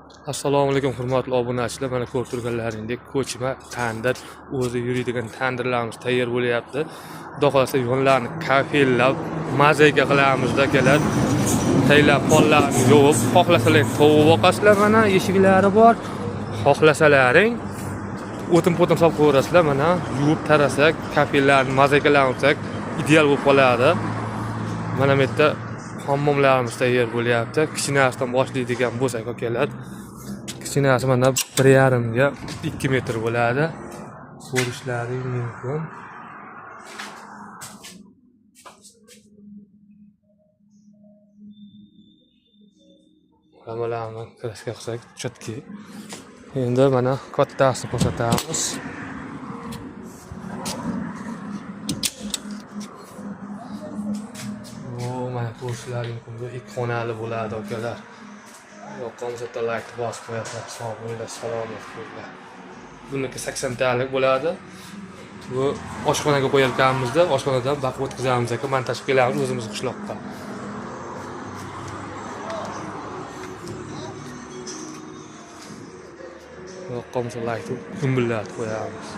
Assalomu alaykum hurmatli obunachilar. Mana ko'rib turganlaringdek ko'chma tandir, o'zi yuradigan tandirlarimiz tayyor bo'lyapti. Xudo xolasa yonlarni kafellab, mazayga qilamizda kelar. Taylab pollarni yuvib, xohlasalaring tovuq boqasizlar, mana eshiklari bor. Xohlasalaring o'tin-potin solib qo'yasizlar, mana yuvib tarasak, kafellarni mazaygalamsak ideal bo'lib qoladi. Mana bu yerda hammomlarimiz tayyor bo'lyapti. Kichkinasidan boshlaydigan bo'lsak, akalar. Kichkinasi mana 1,5 ga 2 metr bo'ladi. Ko'rishlaring mumkin. Hammalarni kirishga qilsak, chotki. Endi mana kattasini ko'rsatamiz. Mana ko'rishlaring mumkin. 2 xonali bo'ladi, akalar. Yoqqanizda like bosib qo'yasiz. Sog' bo'linglar, salomat bo'linglar. Buniki 80 talik bo'ladi. Bu oshxonaga qo'yilganimizda, oshxonadan baqib o'tkazamiz aka, montaj qilamiz o'zimiz qishloqqa. Yoqqanizda like gumbillatib qo'yamiz.